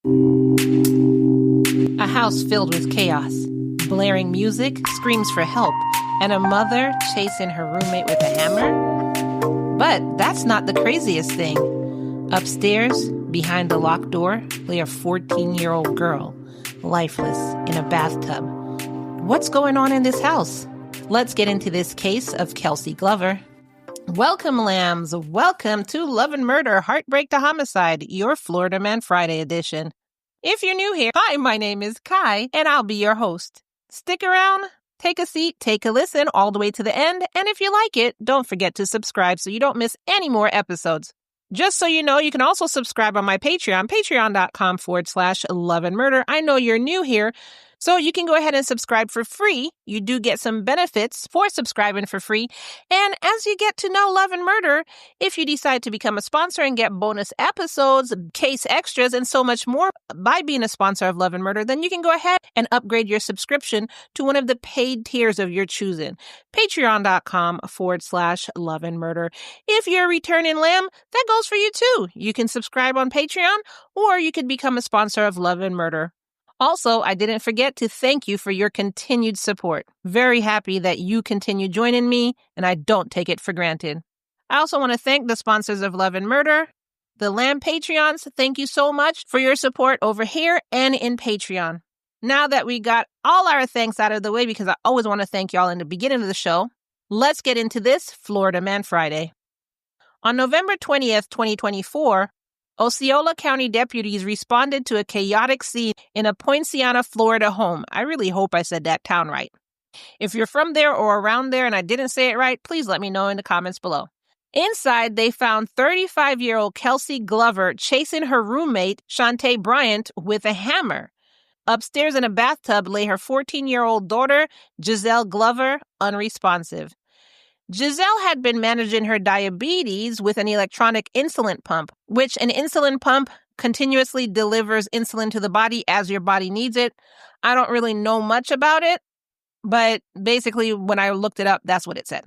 A house filled with chaos, blaring music, screams for help, and a mother chasing her roommate with a hammer. But that's not the craziest thing. Upstairs, behind the locked door, lay a 14-year-old girl, lifeless, in a bathtub. What's going on in this house? Let's get into this case of Kelsey Glover. Welcome, lambs. Welcome to Love and Murder, Heartbreak to Homicide, your Florida Man Friday edition. If you're new here, hi, my name is Kai, and I'll be your host. Stick around, take a seat, take a listen all the way to the end, and if you like it, don't forget to subscribe so you don't miss any more episodes. Just so you know, you can also subscribe on my Patreon, patreon.com/Love and Murder. I know you're new here, so you can go ahead and subscribe for free. You do get some benefits for subscribing for free. And as you get to know Love and Murder, if you decide to become a sponsor and get bonus episodes, case extras, and so much more by being a sponsor of Love and Murder, then you can go ahead and upgrade your subscription to one of the paid tiers of your choosing. Patreon.com/Love and Murder. If you're a returning lamb, that goes for you too. You can subscribe on Patreon, or you could become a sponsor of Love and Murder. Also, I didn't forget to thank you for your continued support. Very happy that you continue joining me, and I don't take it for granted. I also want to thank the sponsors of Love and Murder, the Lamb Patreons. Thank you so much for your support over here and in Patreon. Now that we got all our thanks out of the way, because I always want to thank y'all in the beginning of the show, let's get into this Florida Man Friday. On November 20th, 2024, Osceola County deputies responded to a chaotic scene in a Poinciana, Florida home. I really hope I said that town right. If you're from there or around there and I didn't say it right, please let me know in the comments below. Inside, they found 35-year-old Kelsey Glover chasing her roommate, Shantae Bryant, with a hammer. Upstairs in a bathtub lay her 14-year-old daughter, Giselle Glover, unresponsive. Giselle had been managing her diabetes with an electronic insulin pump, which an insulin pump continuously delivers insulin to the body as your body needs it. I don't really know much about it, but basically when I looked it up, that's what it said.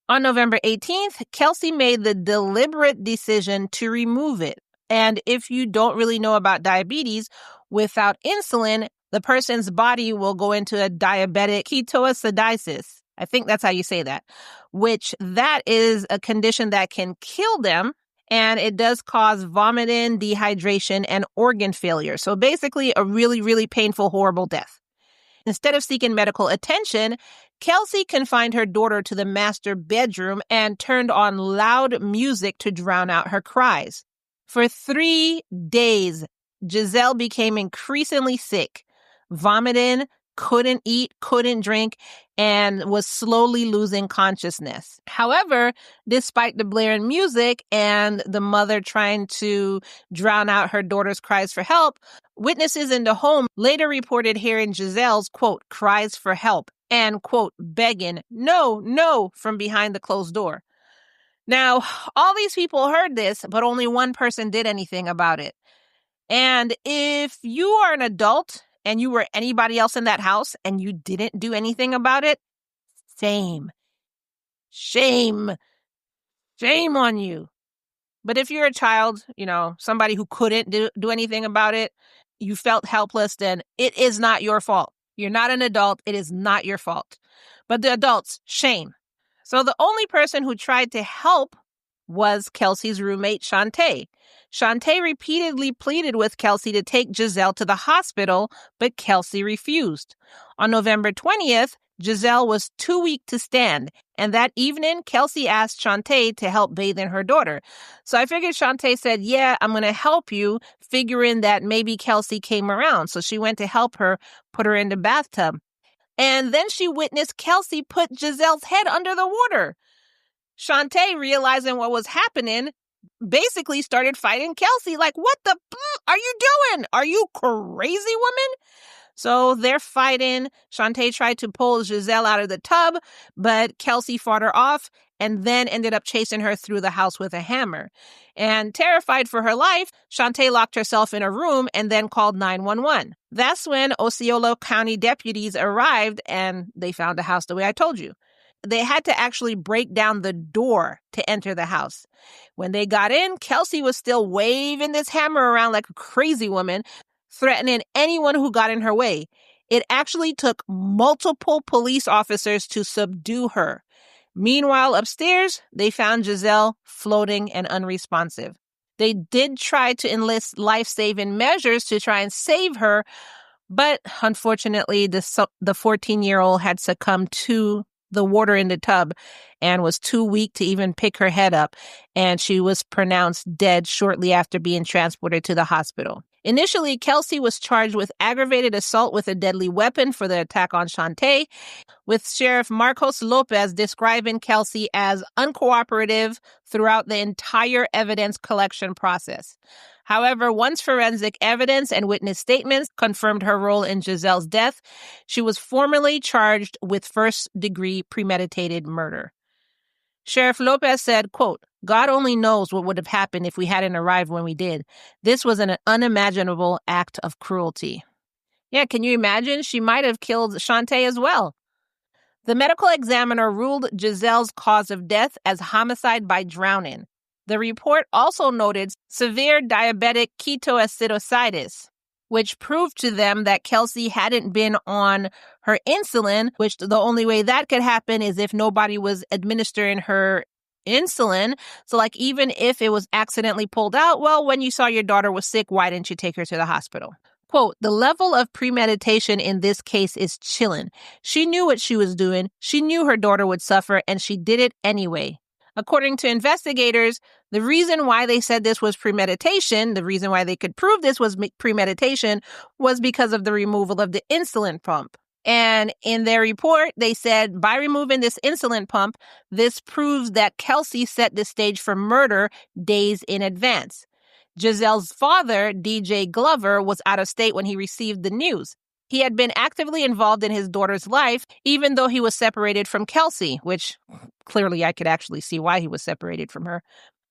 On November 18th, Kelsey made the deliberate decision to remove it. And if you don't really know about diabetes, without insulin, the person's body will go into a diabetic ketoacidosis. I think that's how you say that, which that is a condition that can kill them, and it does cause vomiting, dehydration, and organ failure. So basically a really, really painful, horrible death. Instead of seeking medical attention, Kelsey confined her daughter to the master bedroom and turned on loud music to drown out her cries. For 3 days, Giselle became increasingly sick, vomiting, couldn't eat, couldn't drink, and was slowly losing consciousness. However, despite the blaring music and the mother trying to drown out her daughter's cries for help, witnesses in the home later reported hearing Giselle's, quote, cries for help and, quote, begging, no, no, from behind the closed door. Now, all these people heard this, but only one person did anything about it. And if you are an adult and you were anybody else in that house and you didn't do anything about it, shame on you. But if you're a child, somebody who couldn't do anything about it, you felt helpless, then it is not your fault. You're not an adult. It is not your fault. But the adults, shame. So the only person who tried to help was Kelsey's roommate, Shantae. Shantae repeatedly pleaded with Kelsey to take Giselle to the hospital, but Kelsey refused. On November 20th, Giselle was too weak to stand, and that evening, Kelsey asked Shantae to help bathe in her daughter. So I figured Shantae said, yeah, I'm going to help you, figuring that maybe Kelsey came around. So she went to help her, put her in the bathtub. And then she witnessed Kelsey put Giselle's head under the water. Shantae, realizing what was happening, basically started fighting Kelsey. Like, what the are you doing? Are you crazy, woman? So they're fighting. Shantae tried to pull Giselle out of the tub, but Kelsey fought her off and then ended up chasing her through the house with a hammer. And terrified for her life, Shantae locked herself in a room and then called 911. That's when Osceola County deputies arrived and they found the house the way I told you. They had to actually break down the door to enter the house. When they got in, Kelsey was still waving this hammer around like a crazy woman. threatening anyone who got in her way. It actually took multiple police officers to subdue her. Meanwhile, upstairs, they found Giselle floating and unresponsive. They did try to enlist life-saving measures to try and save her, but unfortunately, the 14-year-old had succumbed to the water in the tub and was too weak to even pick her head up, and she was pronounced dead shortly after being transported to the hospital. Initially, Kelsey was charged with aggravated assault with a deadly weapon for the attack on Shantae, with Sheriff Marcos Lopez describing Kelsey as uncooperative throughout the entire evidence collection process. However, once forensic evidence and witness statements confirmed her role in Giselle's death, she was formally charged with first-degree premeditated murder. Sheriff Lopez said, quote, "God only knows what would have happened if we hadn't arrived when we did. This was an unimaginable act of cruelty." Yeah, can you imagine? She might have killed Shantae as well. The medical examiner ruled Giselle's cause of death as homicide by drowning. The report also noted severe diabetic ketoacidosis, which proved to them that Kelsey hadn't been on her insulin, which the only way that could happen is if nobody was administering her insulin. So, like, even if it was accidentally pulled out, well, when you saw your daughter was sick, why didn't you take her to the hospital? Quote, "The level of premeditation in this case is chilling. She knew what she was doing. She knew her daughter would suffer, and she did it anyway." According to investigators, the reason why they said this was premeditation, the reason why they could prove this was premeditation, was because of the removal of the insulin pump. And in their report, they said, by removing this insulin pump, this proves that Kelsey set the stage for murder days in advance. Giselle's father, DJ Glover, was out of state when he received the news. He had been actively involved in his daughter's life, even though he was separated from Kelsey, which clearly I could actually see why he was separated from her.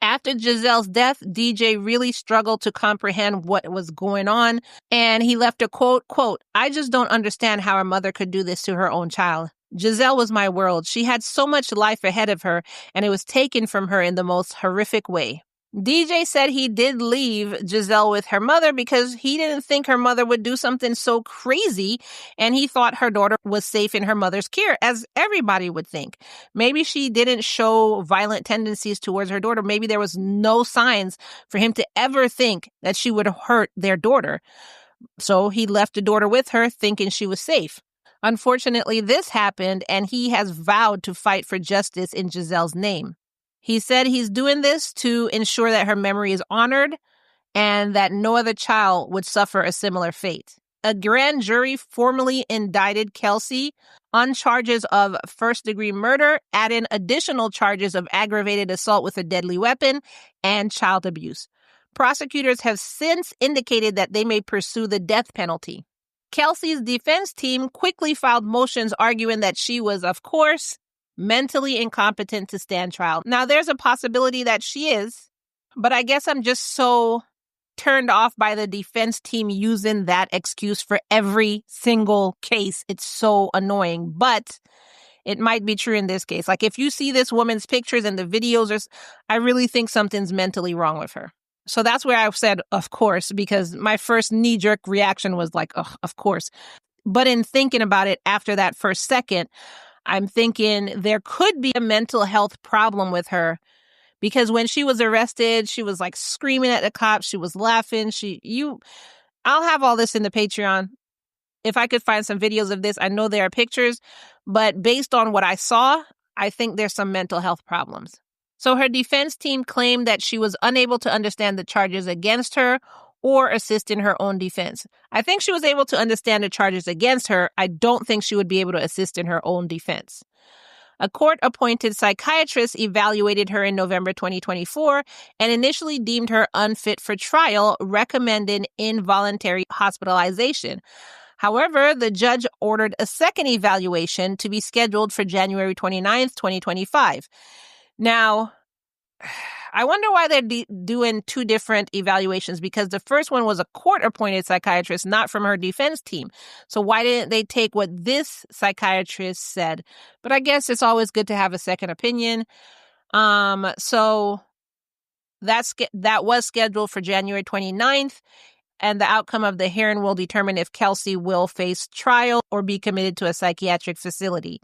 After Giselle's death, DJ really struggled to comprehend what was going on, and he left a quote, "I just don't understand how a mother could do this to her own child. Giselle was my world. She had so much life ahead of her, and it was taken from her in the most horrific way." DJ said he did leave Giselle with her mother because he didn't think her mother would do something so crazy, and he thought her daughter was safe in her mother's care, as everybody would think. Maybe she didn't show violent tendencies towards her daughter. Maybe there was no signs for him to ever think that she would hurt their daughter. So he left the daughter with her, thinking she was safe. Unfortunately, this happened, and he has vowed to fight for justice in Giselle's name. He said he's doing this to ensure that her memory is honored and that no other child would suffer a similar fate. A grand jury formally indicted Kelsey on charges of first-degree murder, adding additional charges of aggravated assault with a deadly weapon and child abuse. Prosecutors have since indicated that they may pursue the death penalty. Kelsey's defense team quickly filed motions arguing that she was, of course, mentally incompetent to stand trial. Now, there's a possibility that she is, but I guess I'm just so turned off by the defense team using that excuse for every single case. It's so annoying, but it might be true in this case. Like, if you see this woman's pictures and the videos, I really think something's mentally wrong with her. So that's where I said, of course, because my first knee-jerk reaction was like, oh, of course. But in thinking about it after that first second, I'm thinking there could be a mental health problem with her, because when she was arrested, she was like screaming at the cops. She was laughing. I'll have all this in the Patreon. If I could find some videos of this, I know there are pictures, but based on what I saw, I think there's some mental health problems. So her defense team claimed that she was unable to understand the charges against her or assist in her own defense. I think she was able to understand the charges against her. I don't think she would be able to assist in her own defense. A court-appointed psychiatrist evaluated her in November 2024 and initially deemed her unfit for trial, recommending involuntary hospitalization. However, the judge ordered a second evaluation to be scheduled for January 29th, 2025. Now, I wonder why they're doing two different evaluations, because the first one was a court-appointed psychiatrist, not from her defense team. So why didn't they take what this psychiatrist said? But I guess it's always good to have a second opinion. So that was scheduled for January 29th. and the outcome of the hearing will determine if Kelsey will face trial or be committed to a psychiatric facility.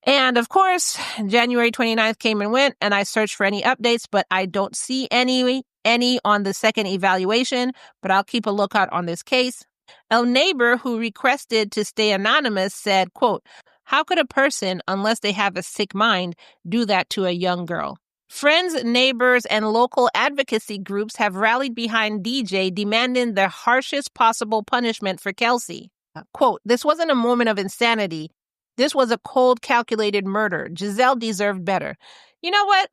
And of course, January 29th came and went, and I searched for any updates, but I don't see any on the second evaluation, but I'll keep a lookout on this case. A neighbor who requested to stay anonymous said, quote, "How could a person, unless they have a sick mind, do that to a young girl?" Friends, neighbors, and local advocacy groups have rallied behind DJ, demanding the harshest possible punishment for Kelsey. Quote, "This wasn't a moment of insanity. This was a cold, calculated murder. Giselle deserved better." You know what?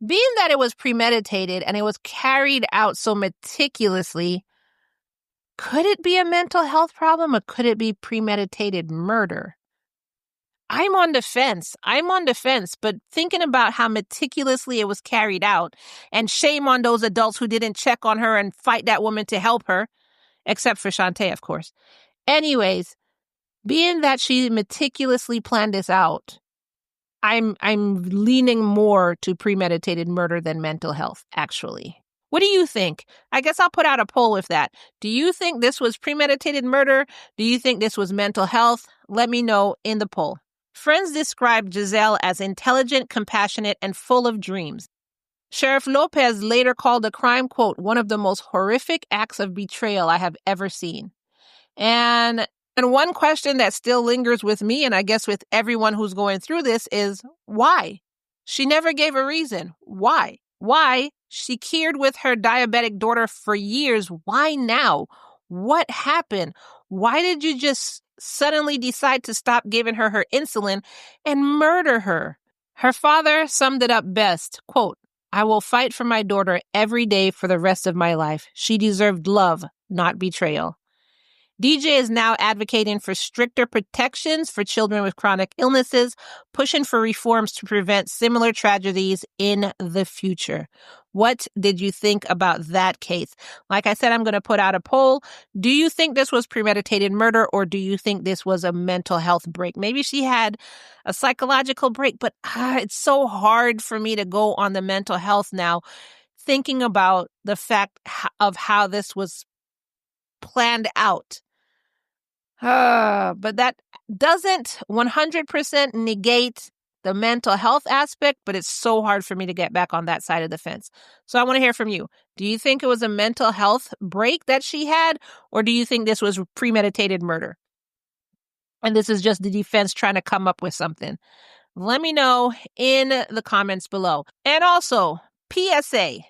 Being that it was premeditated and it was carried out so meticulously, could it be a mental health problem or could it be premeditated murder? I'm on the fence, but thinking about how meticulously it was carried out, and shame on those adults who didn't check on her and fight that woman to help her, except for Shantae, of course. Anyways, being that she meticulously planned this out, I'm leaning more to premeditated murder than mental health, actually. What do you think? I guess I'll put out a poll with that. Do you think this was premeditated murder? Do you think this was mental health? Let me know in the poll. Friends described Giselle as intelligent, compassionate, and full of dreams. Sheriff Lopez later called the crime, quote, "one of the most horrific acts of betrayal I have ever seen." And one question that still lingers with me, and I guess with everyone who's going through this, is why? She never gave a reason. Why? Why? She cared with her diabetic daughter for years. Why now? What happened? Why did you just suddenly decide to stop giving her insulin and murder her? Her father summed it up best, quote, "I will fight for my daughter every day for the rest of my life. She deserved love, not betrayal." DJ is now advocating for stricter protections for children with chronic illnesses, pushing for reforms to prevent similar tragedies in the future. What did you think about that case? Like I said, I'm going to put out a poll. Do you think this was premeditated murder, or do you think this was a mental health break? Maybe she had a psychological break, but it's so hard for me to go on the mental health now, thinking about the fact of how this was planned out. But that doesn't 100% negate the mental health aspect, but it's so hard for me to get back on that side of the fence. So I want to hear from you. Do you think it was a mental health break that she had, or do you think this was premeditated murder? And this is just the defense trying to come up with something. Let me know in the comments below. And also, PSA,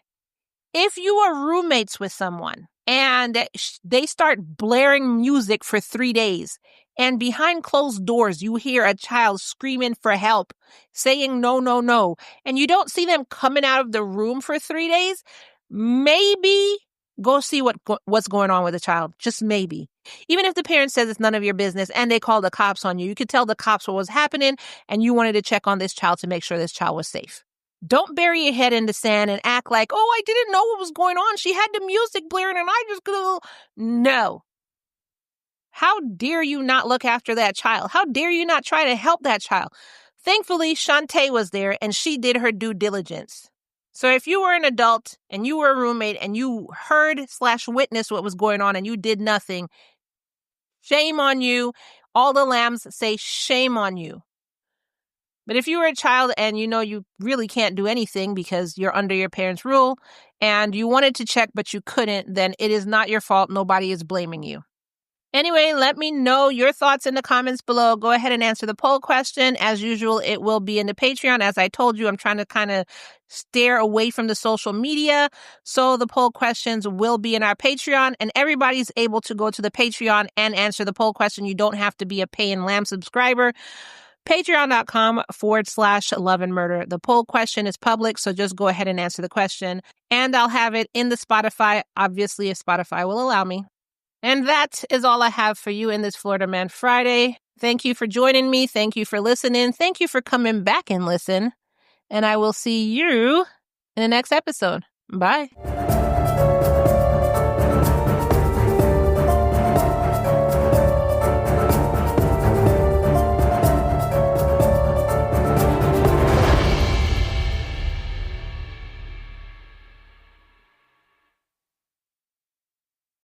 if you are roommates with someone and they start blaring music for 3 days, and behind closed doors, you hear a child screaming for help, saying no, no, no, and you don't see them coming out of the room for 3 days, maybe go see what's going on with the child. Just maybe. Even if the parent says it's none of your business and they call the cops on you, you could tell the cops what was happening and you wanted to check on this child to make sure this child was safe. Don't bury your head in the sand and act like, oh, I didn't know what was going on. She had the music blaring and I just go, no. How dare you not look after that child? How dare you not try to help that child? Thankfully, Shantae was there and she did her due diligence. So if you were an adult and you were a roommate and you heard/witnessed what was going on and you did nothing, shame on you. All the lambs say shame on you. But if you were a child and you know you really can't do anything because you're under your parents' rule and you wanted to check but you couldn't, then it is not your fault. Nobody is blaming you. Anyway, let me know your thoughts in the comments below. Go ahead and answer the poll question. As usual, it will be in the Patreon. As I told you, I'm trying to kind of steer away from the social media. So the poll questions will be in our Patreon and everybody's able to go to the Patreon and answer the poll question. You don't have to be a paying lamb subscriber. Patreon.com/Love and Murder. The poll question is public, so just go ahead and answer the question. And I'll have it in the Spotify, obviously, if Spotify will allow me. And that is all I have for you in this Florida Man Friday. Thank you for joining me. Thank you for listening. Thank you for coming back and listen. And I will see you in the next episode. Bye.